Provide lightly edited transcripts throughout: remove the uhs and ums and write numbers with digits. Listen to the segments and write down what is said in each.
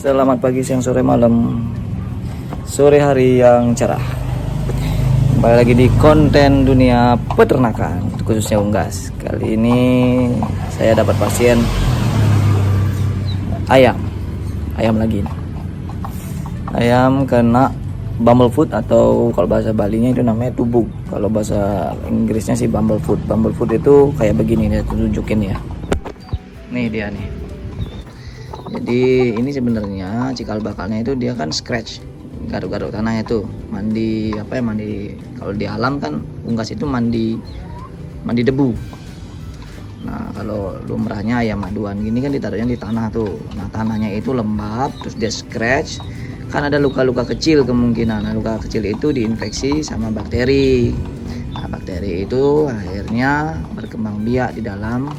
Selamat pagi, siang, sore, malam, sore hari yang cerah. Kembali lagi di konten dunia peternakan, khususnya unggas. Kali ini saya dapat pasien ayam lagi. Ayam kena bumblefoot, atau kalau bahasa Balinya itu namanya tubuk. Kalau bahasa Inggrisnya sih bumblefoot. Bumblefoot itu kayak begini nih, tunjukin ya. Nih dia nih. Jadi ini sebenarnya cikal bakalnya itu dia kan scratch, garuk-garuk tanah itu, mandi kalau di alam kan unggas itu mandi debu. Nah, kalau lumrahnya ayam aduan gini kan ditaruhnya di tanah tuh. Nah, tanahnya itu lembab, terus dia scratch, kan ada luka-luka kecil kemungkinan. Nah, luka kecil itu diinfeksi sama bakteri. Nah, bakteri itu akhirnya berkembang biak di dalam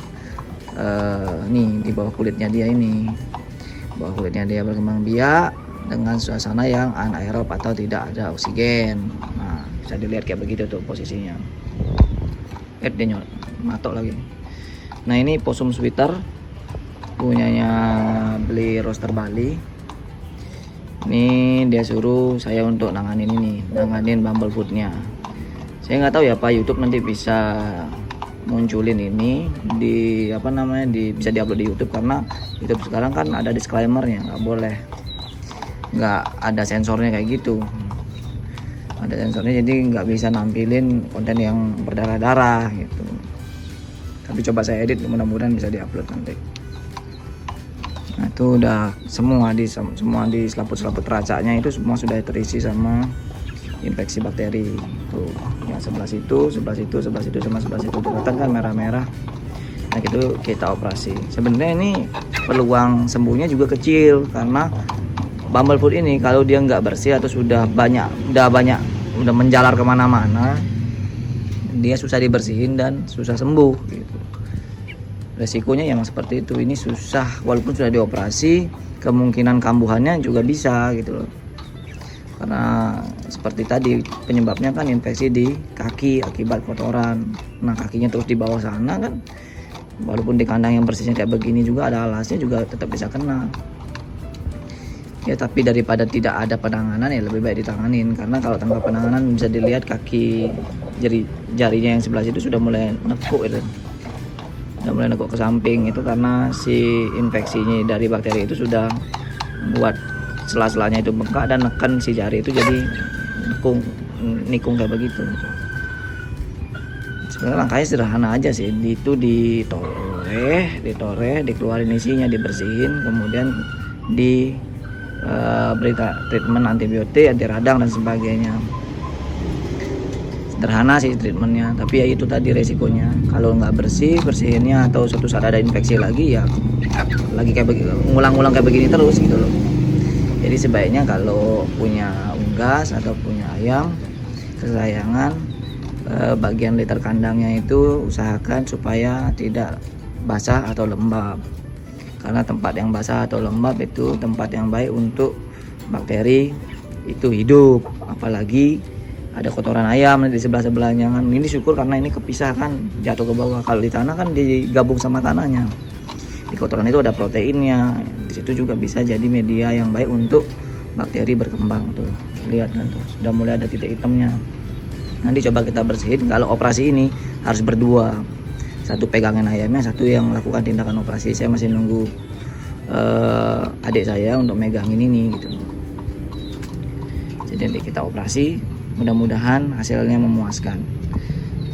nih di bawah kulitnya dia ini. Bawah kulitnya dia berkembang biak dengan suasana yang anaerob atau tidak ada oksigen. Nah, bisa dilihat kayak begitu tuh posisinya. Dia matok lagi. Nah, ini possum sweater punyanya beli roster Bali. Ini dia suruh saya untuk nanganin bumblefootnya. Saya nggak tahu ya Pak, YouTube nanti bisa munculin ini bisa diupload di YouTube, karena YouTube sekarang kan ada disclaimernya, nggak ada sensornya kayak gitu. Ada sensornya, jadi nggak bisa nampilin konten yang berdarah-darah gitu. Tapi coba saya edit, mudah-mudahan bisa diupload nanti. Nah, itu udah semua di selaput-selaput racanya itu semua sudah terisi sama infeksi bakteri. Tuh, yang sebelah situ, sama sebelah situ kelihatan kan merah-merah. Nah, itu kita operasi. Sebenarnya ini peluang sembuhnya juga kecil, karena bumblefoot ini kalau dia nggak bersih atau udah menjalar kemana-mana, dia susah dibersihin dan susah sembuh gitu. Resikonya yang seperti itu. Ini susah, walaupun sudah dioperasi, kemungkinan kambuhannya juga bisa gitu loh. Karena seperti tadi penyebabnya kan infeksi di kaki akibat kotoran. Nah, kakinya terus di bawah sana kan, walaupun di kandang yang bersihnya kayak begini juga ada alasnya, juga tetap bisa kena. Ya, tapi daripada tidak ada penanganan ya lebih baik ditanganin. Karena kalau tanpa penanganan bisa dilihat kaki jarinya yang sebelah situ sudah mulai nekuk itu. Sudah mulai nekuk ke samping, itu karena si infeksinya dari bakteri itu sudah buat sela-selanya itu bengkak dan neken si jari itu jadi nikung kayak begitu. Sebenarnya langkahnya sederhana aja sih, itu ditoreh, dikeluarin isinya, dibersihin, kemudian beri treatment antibiotik, anti radang dan sebagainya. Sederhana sih treatmentnya, tapi ya itu tadi resikonya. Kalau nggak bersihinnya atau suatu saat ada infeksi lagi, ya lagi kayak ngulang-ngulang kayak begini terus gitu loh. Jadi sebaiknya kalau punya unggas atau punya ayam kesayangan, bagian litter kandangnya itu usahakan supaya tidak basah atau lembab. Karena tempat yang basah atau lembab itu tempat yang baik untuk bakteri itu hidup. Apalagi ada kotoran ayam di sebelah-sebelahnya kan. Ini syukur karena ini kepisah kan, jatuh ke bawah. Kalau di tanah kan digabung sama tanahnya. Di kotoran itu ada proteinnya. Di situ juga bisa jadi media yang baik untuk bakteri berkembang tuh. Lihat kan tuh, sudah mulai ada titik hitamnya. Nanti coba kita bersihin. Kalau operasi ini harus berdua. Satu pegangin ayamnya, satu yang melakukan tindakan operasi. Saya masih nunggu adik saya untuk megangin ini gitu. Jadi nanti kita operasi, mudah-mudahan hasilnya memuaskan.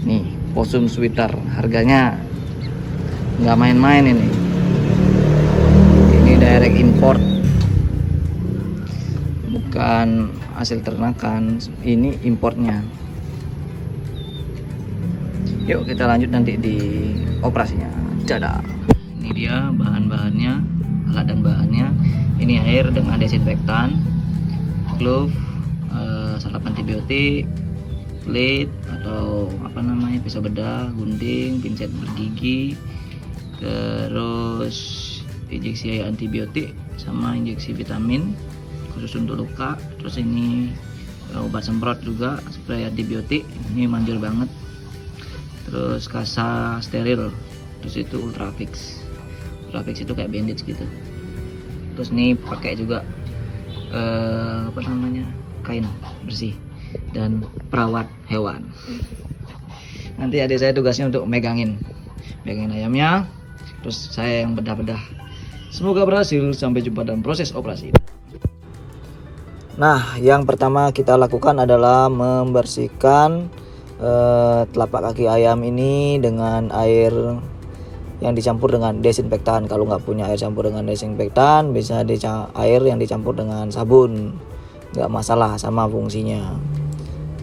Nih, possum sweater, harganya nggak main-main ini. Ini direct import, bukan hasil ternakan, ini importnya. Yuk kita lanjut nanti di operasinya. Dadah. Ini dia bahan-bahannya, alat dan bahannya. Ini air dengan desinfektan, glove, salep antibiotik, plate atau pisau bedah, gunting, pinset bergigi, terus injeksi antibiotik sama injeksi vitamin khusus untuk luka. Terus ini obat semprot juga, spray antibiotik, ini manjur banget. Terus kasa steril, terus itu ultrafix itu kayak bandage gitu. Terus nih pakai juga apa namanya, kain bersih dan perawat hewan. Nanti adik saya tugasnya untuk megangin ayamnya, terus saya yang bedah-bedah. Semoga berhasil. Sampai jumpa dalam proses operasi. Nah, yang pertama kita lakukan adalah membersihkan telapak kaki ayam ini dengan air yang dicampur dengan desinfektan. Kalau nggak punya air campur dengan desinfektan, bisa air yang dicampur dengan sabun, nggak masalah, sama fungsinya.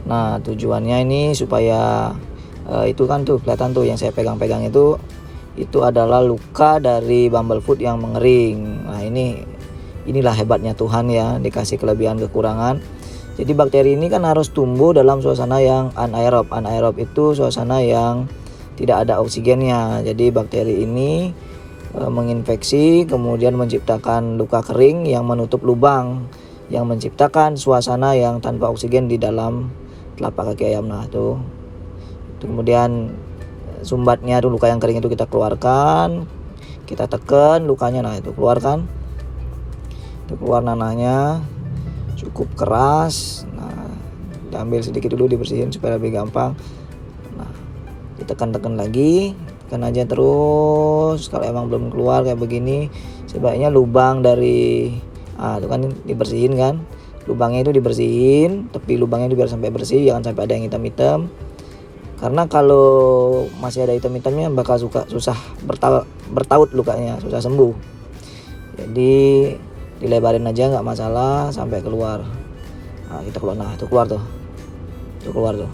Nah, tujuannya ini supaya itu kan tuh kelihatan tuh yang saya pegang-pegang itu adalah luka dari bumblefoot yang mengering. Nah, inilah hebatnya Tuhan ya, dikasih kelebihan kekurangan. Jadi bakteri ini kan harus tumbuh dalam suasana yang anaerob. Anaerob itu suasana yang tidak ada oksigennya. Jadi bakteri ini menginfeksi, kemudian menciptakan luka kering yang menutup lubang, yang menciptakan suasana yang tanpa oksigen di dalam telapak kaki ayam. Nah, itu kemudian sumbatnya itu, luka yang kering itu kita keluarkan, kita tekan lukanya. Nah, itu keluarkan, itu keluar nanahnya, cukup keras. Nah, diambil sedikit dulu, dibersihin supaya lebih gampang. Nah, ditekan-tekan lagi, tekan aja terus. Kalau emang belum keluar kayak begini, sebaiknya lubang dari itu kan dibersihin kan, lubangnya itu dibersihin, tepi lubangnya itu biar sampai bersih, jangan sampai ada yang hitam-hitam. Karena kalau masih ada hitam-hitamnya bakal susah bertaut lukanya, susah sembuh. Jadi dilebarin aja, nggak masalah sampai keluar. Nah, kita keluar. Nah, itu keluar tuh. Itu keluar tuh.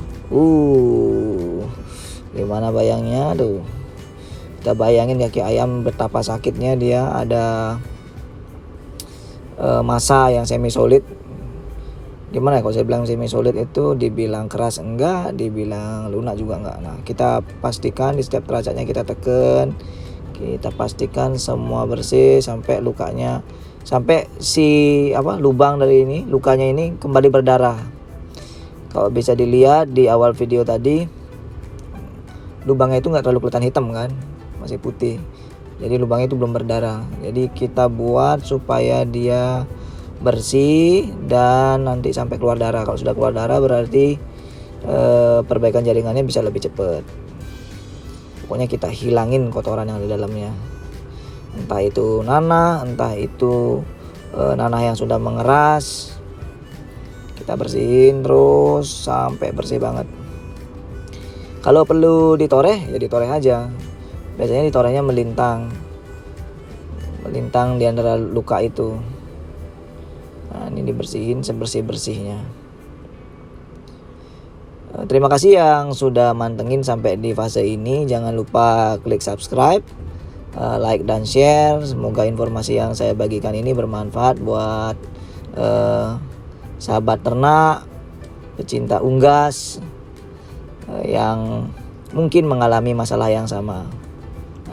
Gimana bayangnya tuh? Kita bayangin kaki ayam betapa sakitnya dia, ada massa yang semi solid. Gimana ya kalau saya bilang semi solid itu, dibilang keras enggak, dibilang lunak juga enggak. Nah, kita pastikan di setiap derajatnya kita tekan, kita pastikan semua bersih sampai lukanya, sampai lubang dari ini, lukanya ini kembali berdarah. Kalau bisa dilihat di awal video tadi, lubangnya itu enggak terlalu kelihatan hitam kan, masih putih. Jadi lubangnya itu belum berdarah. Jadi kita buat supaya dia bersih dan nanti sampai keluar darah. Kalau sudah keluar darah berarti perbaikan jaringannya bisa lebih cepat. Pokoknya kita hilangin kotoran yang ada di dalamnya, entah itu nanah, entah itu nanah yang sudah mengeras. Kita bersihin terus sampai bersih banget. Kalau perlu ditoreh ya ditoreh aja. Biasanya ditorehnya melintang di antara luka itu. Nah, ini dibersihin sebersih-bersihnya. Terima kasih yang sudah mantengin sampai di fase ini. Jangan lupa klik subscribe, like dan share. Semoga informasi yang saya bagikan ini bermanfaat buat sahabat ternak, pecinta unggas yang mungkin mengalami masalah yang sama.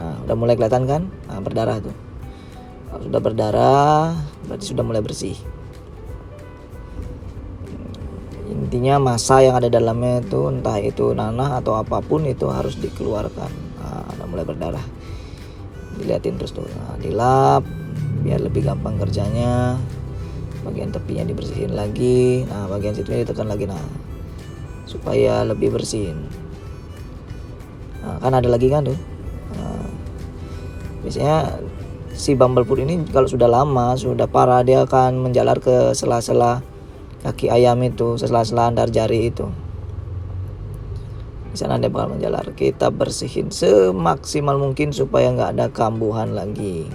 Nah, udah mulai kelihatan kan? Nah, berdarah tuh. Kalau sudah berdarah berarti sudah mulai bersih. Intinya massa yang ada dalamnya itu, entah itu nanah atau apapun, itu harus dikeluarkan. Nah, udah mulai berdarah. Dilihatin terus tuh. Nah, dilap biar lebih gampang kerjanya. Bagian tepinya dibersihin lagi. Nah, bagian situnya ditekan lagi. Nah, supaya lebih bersihin. Nah, kan ada lagi kan tuh. Nah, biasanya si bumblefoot ini kalau sudah lama, sudah parah, dia akan menjalar ke sela-sela kaki ayam itu, sela-sela antar jari itu. Di sana dia bakal menjalar. Kita bersihin semaksimal mungkin supaya nggak ada kambuhan lagi.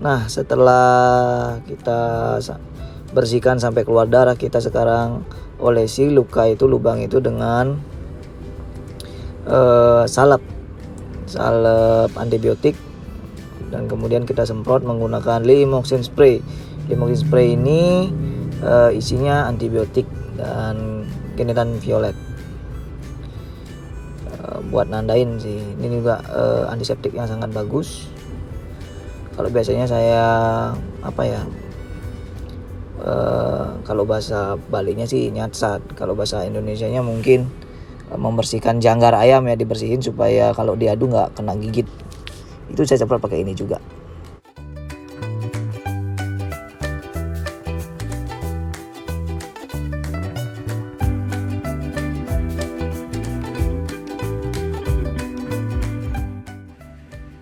Nah, setelah kita bersihkan sampai keluar darah, kita sekarang olesi luka itu, lubang itu dengan salep antibiotik, dan kemudian kita semprot menggunakan limoxin spray. Limoxin spray ini isinya antibiotik dan kinetan violet, buat nandain sih. Ini juga antiseptik yang sangat bagus. Kalau biasanya saya kalau bahasa Balinya sih nyatsat, kalau bahasa Indonesianya mungkin membersihkan janggar ayam ya, dibersihin supaya kalau diadu nggak kena gigit. Itu saya semprot pakai ini juga.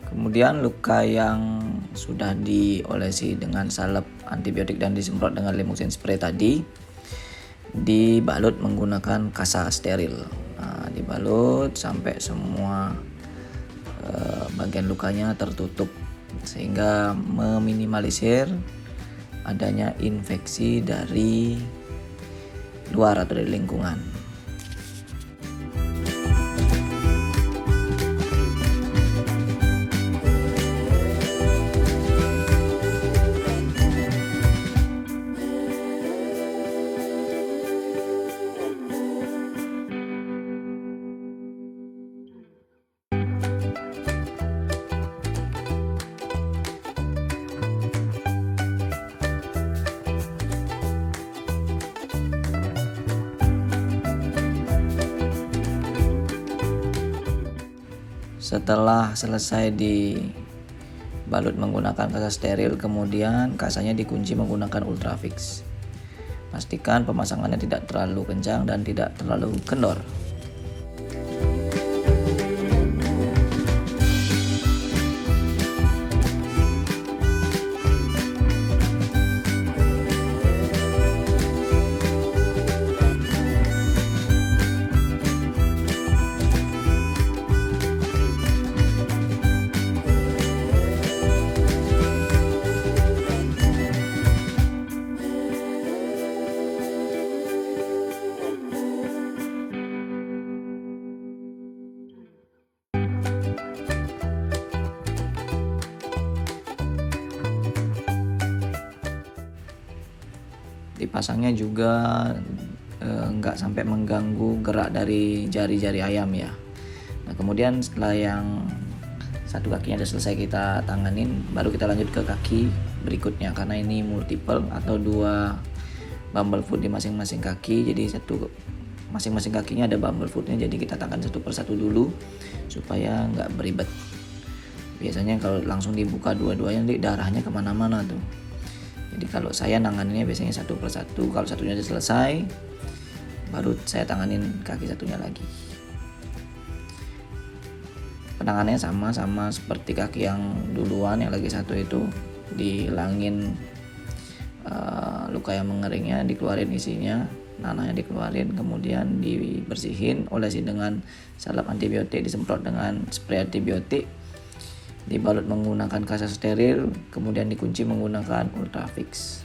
Kemudian luka yang sudah diolesi dengan salep antibiotik dan disemprot dengan limoxin spray tadi dibalut menggunakan kasa steril. Nah, dibalut sampai semua bagian lukanya tertutup sehingga meminimalisir adanya infeksi dari luar atau dari lingkungan. Setelah selesai dibalut menggunakan kasa steril, kemudian kasanya dikunci menggunakan ultrafix. Pastikan pemasangannya tidak terlalu kencang dan tidak terlalu kendor. Dipasangnya juga nggak sampai mengganggu gerak dari jari-jari ayam ya. Nah, kemudian setelah yang satu kakinya sudah selesai kita tanganin, baru kita lanjut ke kaki berikutnya, karena ini multiple atau 2 bumblefoot di masing-masing kaki. Jadi masing-masing kakinya ada bumblefootnya, jadi kita tangani satu persatu dulu supaya nggak beribet. Biasanya kalau langsung dibuka dua-duanya nanti darahnya kemana-mana tuh. Jadi kalau saya nanganinnya biasanya satu persatu. Kalau satunya sudah selesai, baru saya tanganin kaki satunya lagi. Penanganannya sama seperti kaki yang duluan, yang lagi satu itu dihilangin luka yang mengeringnya, dikeluarin isinya, nanahnya dikeluarin, kemudian dibersihin, olesi dengan salep antibiotik, disemprot dengan spray antibiotik, dibalut menggunakan kasa steril, kemudian dikunci menggunakan ultrafix.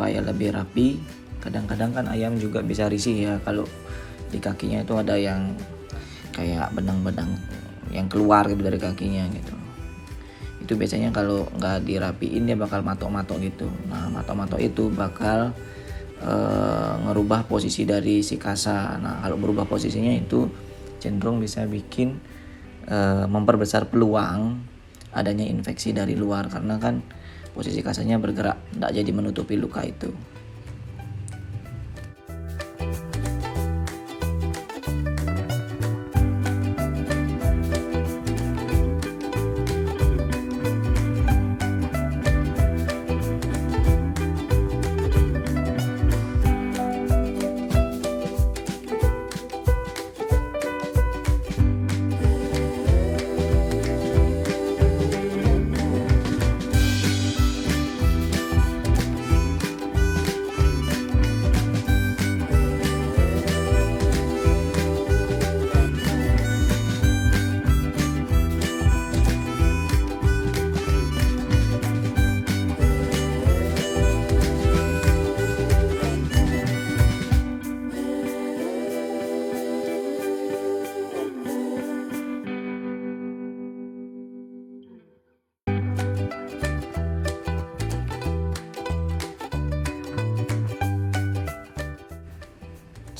supaya lebih rapi. Kadang-kadang kan ayam juga bisa risih ya kalau di kakinya itu ada yang kayak benang-benang yang keluar gitu dari kakinya gitu. Itu biasanya kalau nggak dirapiin dia bakal matok-matok gitu. Nah, matok-matok itu bakal ngerubah posisi dari si kasa. Nah, kalau berubah posisinya itu cenderung bisa bikin memperbesar peluang adanya infeksi dari luar, karena kan posisi kasanya bergerak, tidak jadi menutupi luka itu.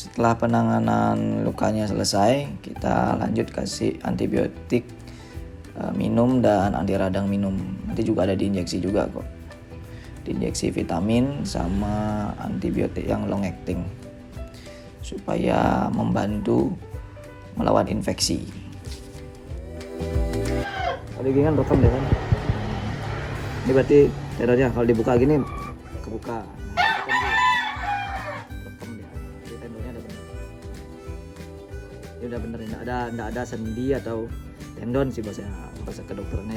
Setelah penanganan lukanya selesai, kita lanjut kasih antibiotik minum dan anti radang minum. Nanti juga ada diinjeksi juga kok. Diinjeksi vitamin sama antibiotik yang long acting supaya membantu melawan infeksi. Tadi kan rekam deh kan. Ini berarti terornya kalau dibuka gini kebuka. Ini udah bener, nggak ada sendi atau tendon sih bahasa kedokterannya.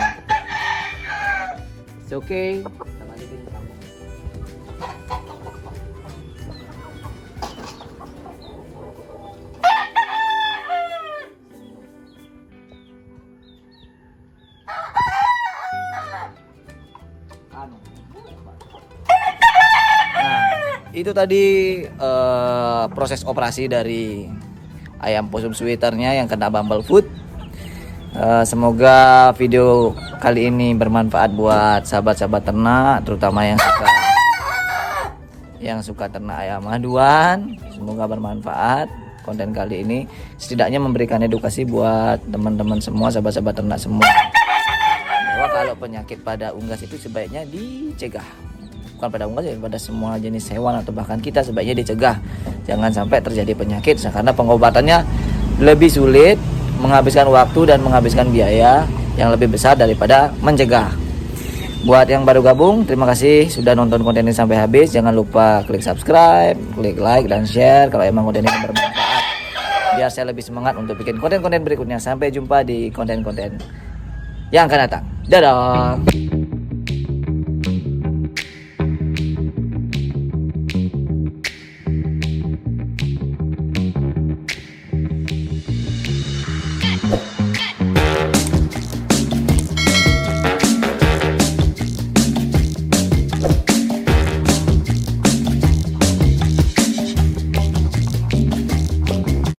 It's okay. Kita balikin ke kampung. Nah, itu tadi proses operasi dari ayam possum sweaternya yang kena bumblefoot. Semoga video kali ini bermanfaat buat sahabat-sahabat ternak, terutama yang suka ternak ayam maduan. Semoga bermanfaat konten kali ini, setidaknya memberikan edukasi buat teman-teman semua, sahabat-sahabat ternak semua, bahwa kalau penyakit pada unggas itu sebaiknya dicegah. Bukan pada unggas ya, pada semua jenis hewan atau bahkan kita sebaiknya dicegah. Jangan sampai terjadi penyakit, karena pengobatannya lebih sulit, menghabiskan waktu dan menghabiskan biaya yang lebih besar daripada mencegah. Buat yang baru gabung, terima kasih sudah nonton konten ini sampai habis. Jangan lupa klik subscribe, klik like dan share kalau emang konten ini bermanfaat, biar saya lebih semangat untuk bikin konten-konten berikutnya. Sampai jumpa di konten-konten yang akan datang. Dadah. You